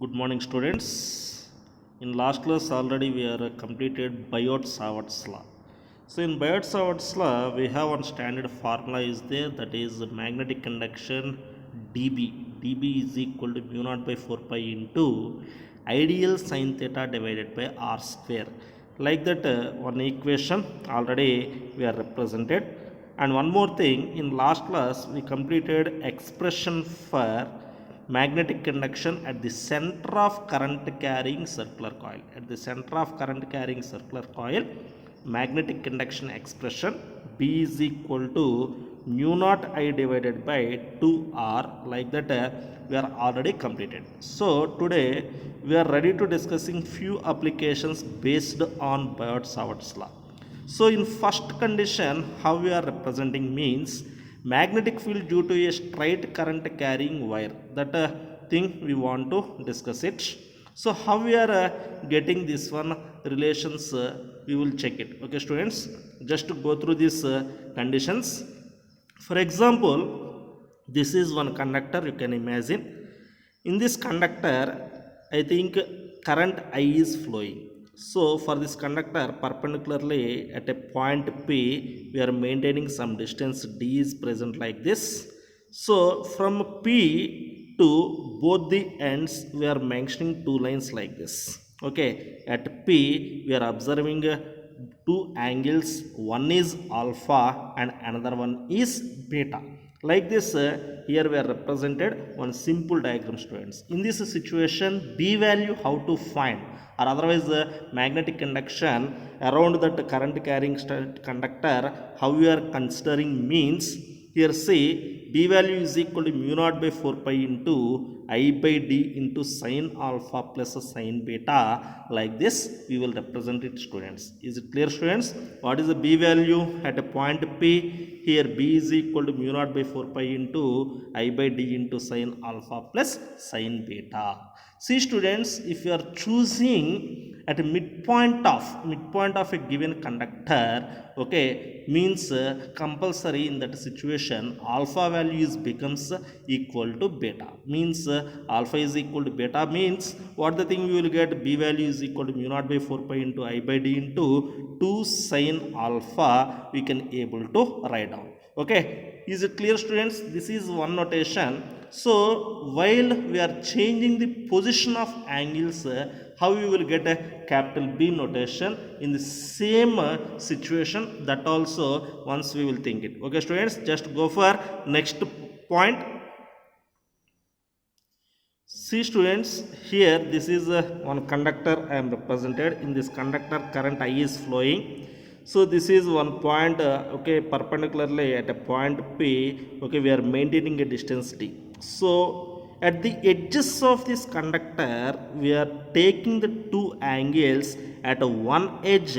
Good morning, students. In last class already we are completed Biot-Savart's law. So in Biot-Savart's law we have one standard formula is there, that is magnetic conduction dB. dB is equal to mu naught by 4 pi into ideal sine theta divided by r square. Like that one equation already we are represented. And one more thing, in last class we completed expression for magnetic conduction at the center of current carrying circular coil. At the center of current carrying circular coil, magnetic conduction expression B is equal to mu naught I divided by 2R. Like that we are already completed. So today we are ready to discussing few applications based on Biot-Savart's law. So in first condition, how we are representing means magnetic field due to a straight current carrying wire. That thing we want to discuss it. So how we are getting this one relations, we will check it. Okay, students, just to go through these conditions. For example, this is one conductor, you can imagine. In this conductor, I think current I is flowing. So for this conductor perpendicularly at a point P, we are maintaining some distance D is present like this. So from P to both the ends, we are mentioning two lines like this. Okay, at P we are observing two angles, one is alpha and another one is beta. Like this, here we are represented one simple diagram, students. In this situation, B value how to find, or otherwise magnetic conduction around that current carrying conductor, how we are considering means, here see B value is equal to mu naught by 4 pi into I by D into sine alpha plus sine beta. Like this we will represent it, students. Is it clear, students? What is the B value at a point P? Here B is equal to mu naught by 4 pi into I by D into sine alpha plus sine beta. See, students, if you are choosing at a midpoint of a given conductor, okay, means compulsory in that situation alpha value is becomes equal to beta. Means alpha is equal to beta means what the thing we will get, B value is equal to mu naught by 4 pi into I by D into 2 sine alpha, we can able to write down. Okay, is it clear, students? This is one notation. So while we are changing the position of angles, how we will get a capital B notation in the same situation, that also once we will think it. Okay, students, just go for next point. See, students, here this is one conductor I am represented. In this conductor current I is flowing. So this is one point, okay, perpendicularly at a point P, okay, we are maintaining a distance D. So at the edges of this conductor, we are taking the two angles. At one edge,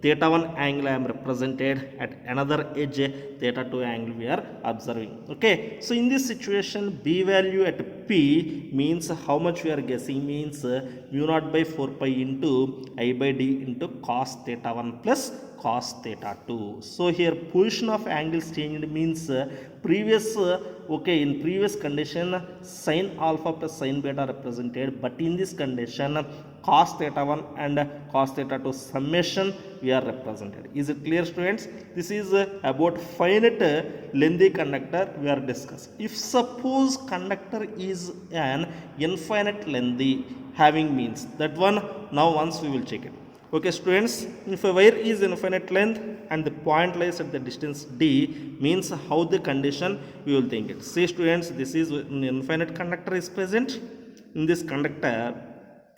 theta 1 angle I am represented, at another edge theta 2 angle we are observing. Okay, so in this situation B value at P means how much we are guessing means mu naught by 4 pi into I by D into cos theta 1 plus cos theta 2. So here position of angles changed means previous okay, in previous condition sin alpha plus sin beta represented, but in this condition cos theta 1 and cos theta 2 summation we are represented. Is it clear, students? This is about finite lengthy conductor we are discussing. If suppose conductor is an infinite lengthy having means, that one now once we will check it. Okay, students, if a wire is infinite length and the point lies at the distance D, means how the condition we will think it. See, students, this is an infinite conductor is present. In this conductor,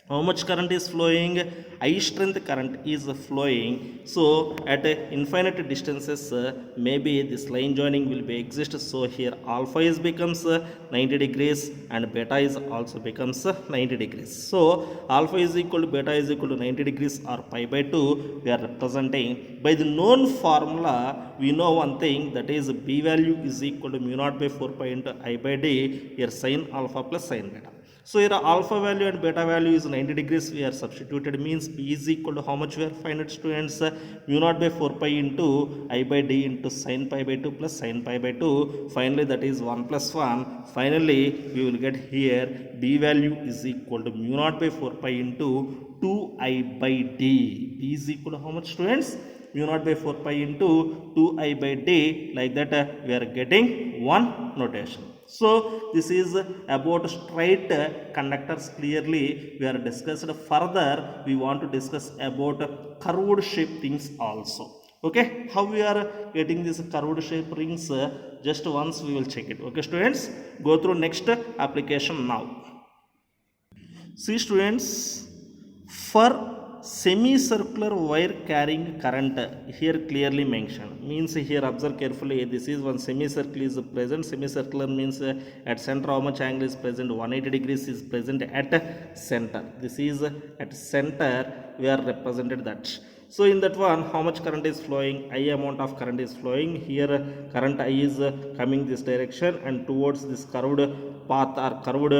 how much current is flowing? High strength current is flowing. So at infinite distances, maybe this line joining will be exist. So here alpha is becomes 90 degrees and beta is also becomes 90 degrees. So alpha is equal to beta is equal to 90 degrees or pi by 2. We are representing by the known formula. We know one thing, that is B value is equal to mu naught by 4 pi into I by D. Here sin alpha plus sin beta. So here alpha value and beta value is 90 degrees. We are substituted, means P is equal to how much we are finding, students? Mu naught by 4 pi into I by d into sin pi by 2 plus sin pi by 2. Finally that is 1 plus 1. Finally we will get here B value is equal to mu naught by 4 pi into 2I by d. B is equal to how much, students? Mu naught by 4 pi into 2I by d. Like that we are getting one notation. So this is about straight conductors. Clearly we are discussed. Further we want to discuss about curved shape things also. Okay, how we are getting this curved shape rings, just once we will check it. Okay students, go through next application now. See students, for semicircular wire carrying current, here clearly mentioned, means here observe carefully, this is one semicircle is present. Semicircular means at center how much angle is present? 180 degrees is present at center. This is at center, we are represented that. So in that one, how much current is flowing? I amount of current is flowing. Here current I is coming this direction, and towards this curved path or curved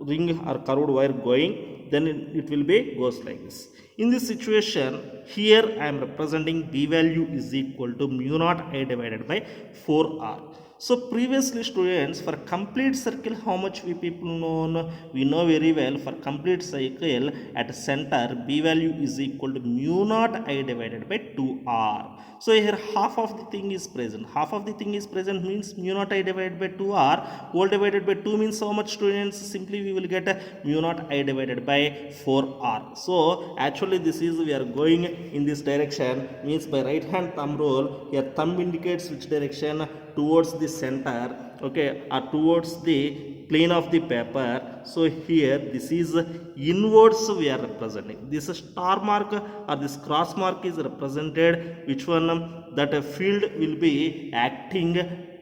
ring or curved wire going, then it will be goes like this. In this situation, here I am representing B value is equal to mu naught I divided by 4R. So previously students, for complete circle how much we people known? We know very well, for complete cycle at center B value is equal to mu naught I divided by 2R. So here half of the thing is present. Half of the thing is present means mu naught I divided by 2R. Whole divided by 2 means how much, students? Simply we will get mu naught I divided by 4R. So actually this is, we are going in this direction, means by right hand thumb rule, here thumb indicates which direction? Towards the center, okay, or towards the plane of the paper. So here this is inwards we are representing. This star mark or this cross mark is represented which one? That a field will be acting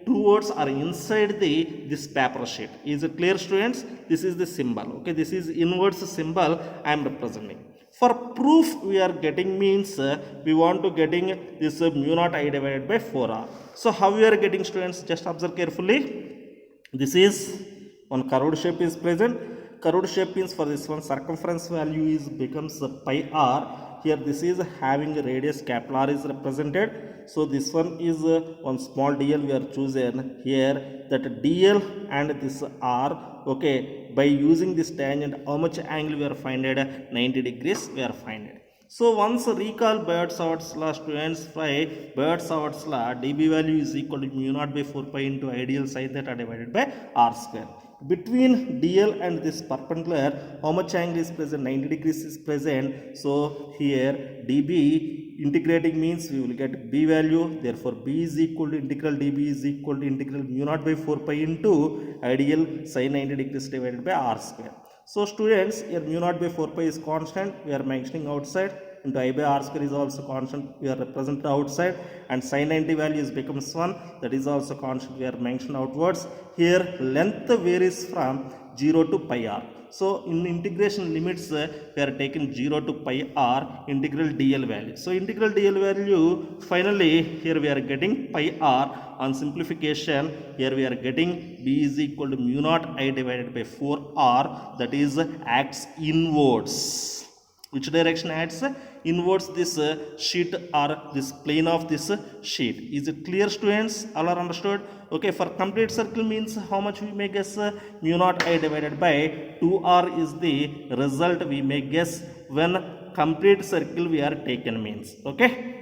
towards or inside this paper sheet. Is it clear, students? This is the symbol. Okay, this is inwards symbol I am representing. For proof we are getting, means we want to getting this mu naught I divided by 4R. So how we are getting, students? Just observe carefully. This is one curved shape is present. Curved shape means for this one circumference value is becomes pi r. Here this is having a radius capital R is represented. So this one is one small dl we are chosen here, that dl and this r. Okay, by using this tangent how much angle we are finded? 90 degrees we are finded. So once recall Biot-Savart's law, students. By Biot-Savart's law, dB value is equal to mu naught by 4 pi into ideal sine theta divided by r square. Between dl and this perpendicular how much angle is present? 90 degrees is present. So here dB integrating means we will get B value. Therefore B is equal to integral dB is equal to integral mu naught by 4 pi into ideal sine 90 degrees divided by r square. So students, here mu naught by 4 pi is constant, we are mentioning outside, into I by r square is also constant, we are represented outside, and sin 90 value is becomes 1, that is also constant, we are mentioned outwards. Here length varies from 0 to pi r. So in integration limits we are taking 0 to pi r integral dl value. So integral dl value, finally here we are getting pi r. On simplification, here we are getting B is equal to mu naught I divided by 4R, that is acts inwards. Which direction acts? Inwards this sheet or this plane of this sheet. Is it clear, students? All are understood? Okay, for complete circle means how much we may guess? Mu naught I divided by 2R is the result we may guess when complete circle we are taken means. Okay.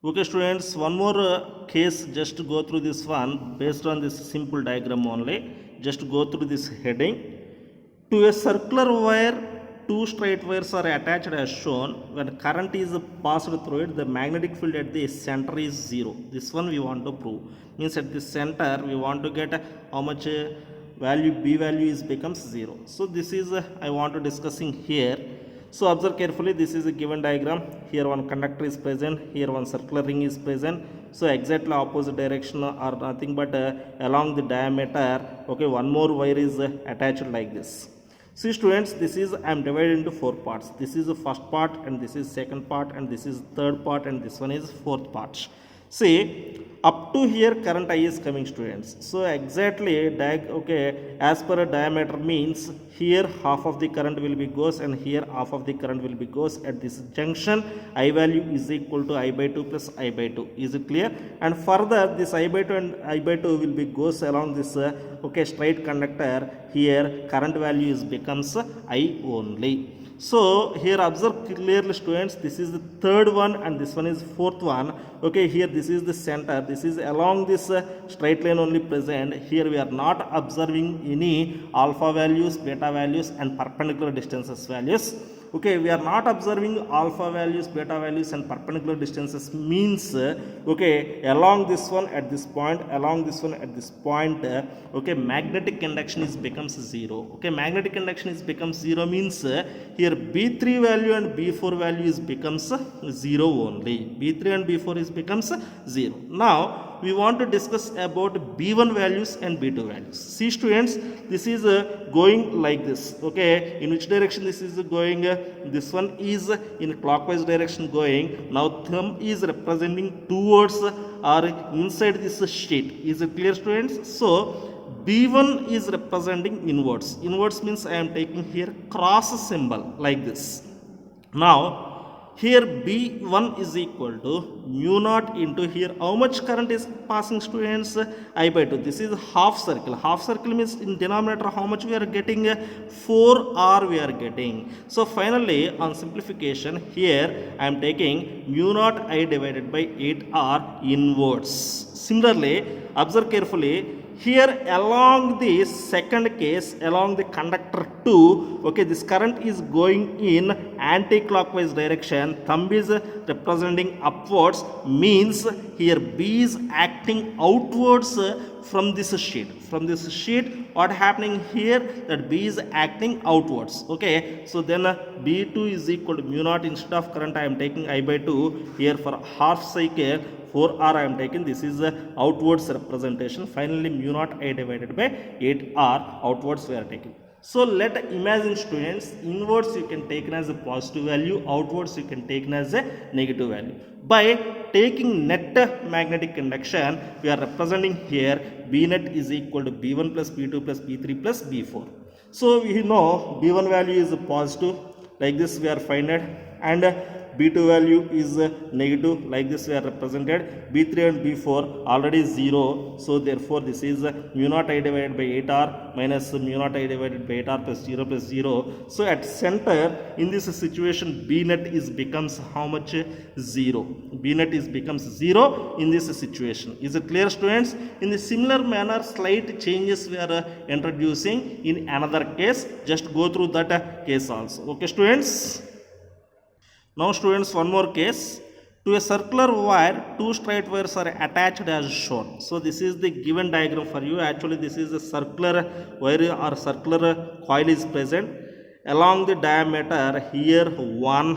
Okay students, one more case, just go through this one based on this simple diagram only. Just go through this heading. To a circular wire, two straight wires are attached as shown. When current is passed through it, the magnetic field at the center is 0. This one we want to prove. Means at the center we want to get how much value? B value is becomes 0. So this is I want to discussing here. So observe carefully, this is a given diagram. Here one conductor is present, here one circular ring is present. So exactly opposite direction or nothing but along the diameter, okay, one more wire is attached like this. See students, this is I am divided into 4 parts. This is the first part, and this is second part, and this is third part, and this one is fourth part. See, up to here current I is coming, students. So exactly okay, as per a diameter means here half of the current will be goes and here half of the current will be goes at this junction. I value is equal to I by 2 plus I by 2. Is it clear? And further this I by 2 and I by 2 will be goes along this okay straight conductor. Here current value is becomes I only. So here observe clearly, students, this is the third one and this one is fourth one. Okay, here this is the center, this is along this straight line only present. Here we are not observing any alpha values, beta values and perpendicular distances values. Okay, we are not observing alpha values, beta values and perpendicular distances means okay, along this one at this point, along this one at this point, okay, magnetic induction is becomes 0. Okay, magnetic induction is becomes 0 means here B3 value and B4 value is becomes 0 only. B3 and B4 is becomes 0. Now we want to discuss about B1 values and B2 values. See, students, this is going like this. Okay, in which direction this is going? This one is in clockwise direction going. Now thumb is representing towards or inside this sheet. Is it clear, students? So B1 is representing inwards. Inwards means I am taking here cross symbol like this. Now here B1 is equal to mu naught into here how much current is passing, students? I by 2. This is half circle. Half circle means in denominator how much we are getting? 4R we are getting. So finally on simplification here I am taking mu naught I divided by 8R inwards. Similarly observe carefully. Here along the second case, along the conductor 2, okay, this current is going in anti-clockwise direction. Thumb is representing upwards means here B is acting outwards from this sheet. From this sheet, what happening here? That B is acting outwards. Okay, so then B2 is equal to mu naught. Instead of current I am taking I by 2. Here for half cycle 4R I am taking. This is outwards representation. Finally mu naught I divided by 8R outwards we are taking. So let imagine, students, inwards you can take as a positive value, outwards you can take as a negative value. By taking net magnetic induction, we are representing here B net is equal to B1 plus B2 plus B3 plus B4. So we know B1 value is positive, like this we are finding, and B2 value is negative, like this we are represented. B3 and B4 already 0, so therefore this is mu naught I divided by 8R minus mu naught I divided by 8R plus 0 plus 0. So at center in this situation B net is becomes how much? 0. B net is becomes 0 in this situation. Is it clear, students? In the similar manner slight changes we are introducing in another case. Just go through that case also. Okay, students? Now, students, one more case. To a circular wire, two straight wires are attached as shown. So this is the given diagram for you. Actually this is a circular wire or circular coil is present. Along the diameter here one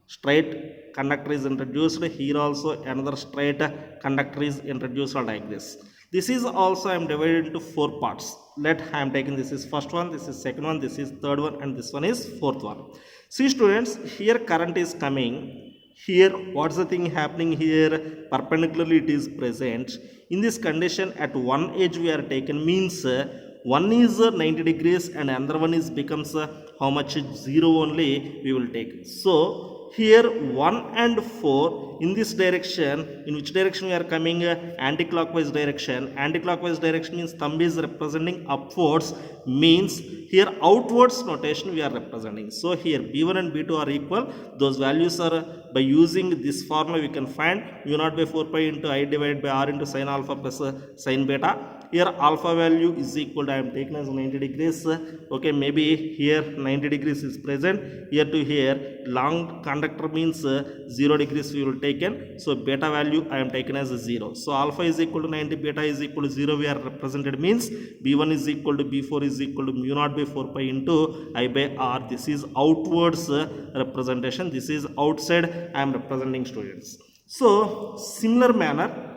straight conductor is introduced. Here also another straight conductor is introduced like this. This is also I am divided into 4 parts. Let I am taking this is first one, this is second one, this is third one and this one is fourth one. See, students, here current is coming. Here what's the thing happening here? Perpendicularly it is present. In this condition at one edge we are taken means one is 90 degrees and another one is becomes how much? 0 only we will take. So here 1 and 4 in this direction, in which direction we are coming? Anti-clockwise direction. Anti-clockwise direction means thumb is representing upwards, means here outwards notation we are representing. So here B1 and B2 are equal. Those values are by using this formula we can find mu naught by 4 pi into I divided by R into sin alpha plus sin beta. Here alpha value is equal to I am taking as 90 degrees. Okay, maybe here 90 degrees is present. Here to here long conductor means 0 degrees we will taken. So beta value I am taken as 0. So alpha is equal to 90, beta is equal to 0 we are represented means B1 is equal to B4 is equal to mu naught by 4 pi into I by R. This is outwards representation. This is outside I am representing, students. So similar manner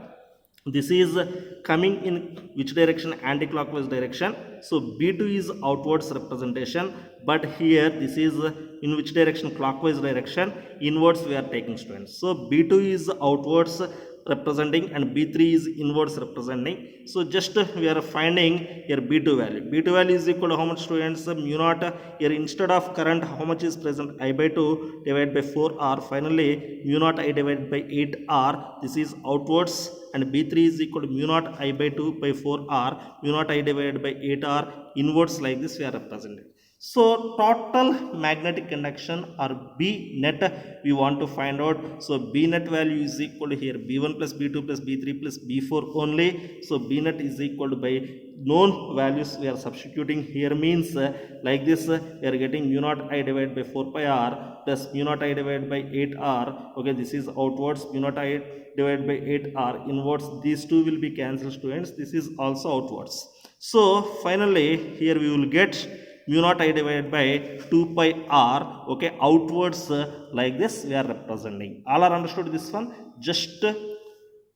this is coming in which direction? Anti-clockwise direction. So B2 is outwards representation, but here this is in which direction? Clockwise direction. Inwards we are taking, students. So B2 is outwards, representing and B3 is inverse representing. So just we are finding here B2 value. B2 value is equal to how much, students? Mu naught. Here instead of current, how much is present? I by 2 divided by 4R. Finally mu naught I divided by 8R. This is outwards, and B3 is equal to mu naught I by 2 by 4R. Mu naught I divided by 8R inwards. Like this we are representing. So total magnetic induction or B net we want to find out. So B net value is equal to here B1 plus B2 plus B3 plus B4 only. So B net is equal to, by known values we are substituting here, means like this we are getting mu naught I divided by 4 pi R plus mu naught I divided by 8R. Okay, this is outwards. Mu naught I divided by 8R inwards. These two will be cancelled, students. This is also outwards. So finally here we will get mu naught I divided by 2 pi R. Okay, outwards like this we are representing. All are understood this one? Just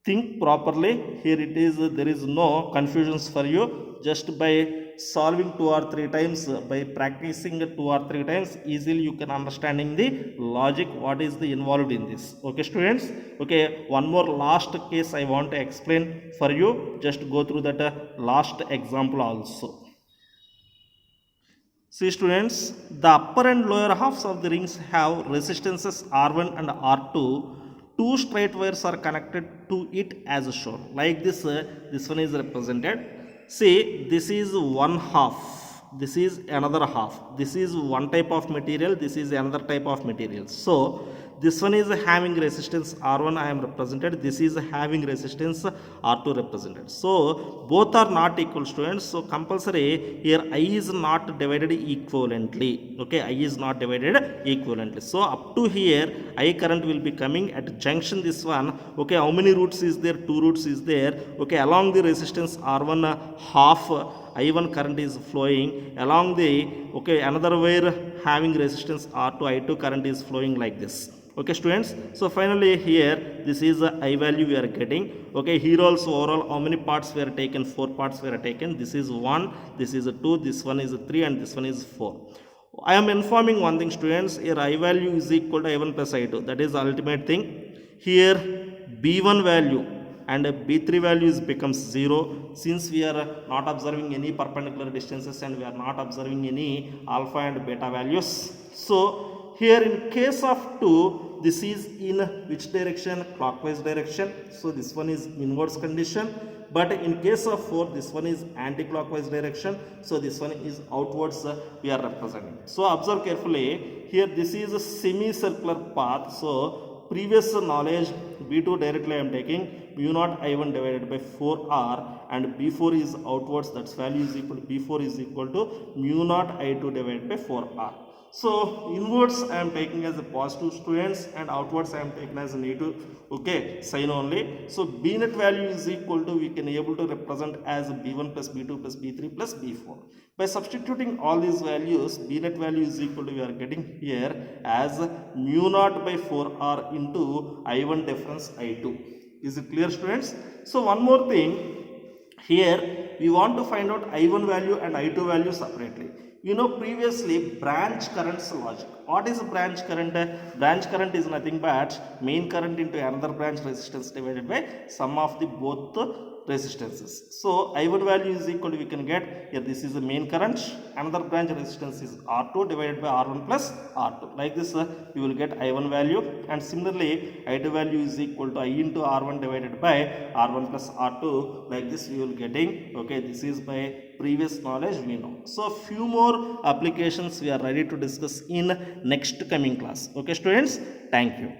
think properly. Here it is, there is no confusions for you. Just by solving 2 or 3 times, by practicing 2 or 3 times, easily you can understanding the logic, what is the involved in this. Okay, students? Okay, one more last case I want to explain for you. Just go through that last example also. See, students, the upper and lower halves of the rings have resistances R1 and R2. Two straight wires are connected to it as shown. Like this, this one is represented. See, this is one half. This is another half. This is one type of material. This is another type of material. So this one is having resistance R1 I am represented. This is having resistance R2 represented. So both are not equal, students. So compulsory here I is not divided equivalently. Okay, I is not divided equivalently. So up to here I current will be coming at junction this one. Okay, how many roots is there? 2 roots is there. Okay, along the resistance R1 half I1 current is flowing. Along the, okay, another wire having resistance R2 I2 current is flowing like this. Okay, students? So finally here this is the I value we are getting. Okay, here also overall how many parts we are taken? 4 parts we are taken. This is 1, this is 2, this one is 3, and this one is 4. I am informing one thing, students. Here I value is equal to I1 plus I2. That is the ultimate thing. Here B1 value and B3 values becomes 0, since we are not observing any perpendicular distances and we are not observing any alpha and beta values. So here in case of 2, this is in which direction? Clockwise direction. So this one is inverse condition. But in case of 4, this one is anti-clockwise direction. So this one is outwards we are representing. So observe carefully. Here this is a semicircular path. So previous knowledge B2 directly I am taking mu naught I1 divided by 4R, and B4 is outwards, that's value is equal to B4 is equal to mu naught I2 divided by 4R. So inwards I am taking as a positive, students, and outwards I am taking as a negative. Okay, sign only. So B net value is equal to, we can able to represent as B1 plus B2 plus B3 plus B4. By substituting all these values, B net value is equal to, we are getting here as mu naught by 4R into I1 difference I2. Is it clear, students? So one more thing, here we want to find out I1 value and I2 value separately. You know previously branch currents logic. What is branch current? Branch current is nothing but main current into another branch resistance divided by sum of the both resistances. So I1 value is equal to, we can get here, this is the main current, another branch resistance is R2 divided by R1 plus R2. Like this you will get I1 value, and similarly I2 value is equal to I into R1 divided by R1 plus R2. Like this we will getting. Okay, this is by previous knowledge we know. So few more applications we are ready to discuss in next coming class. Okay, students, thank you.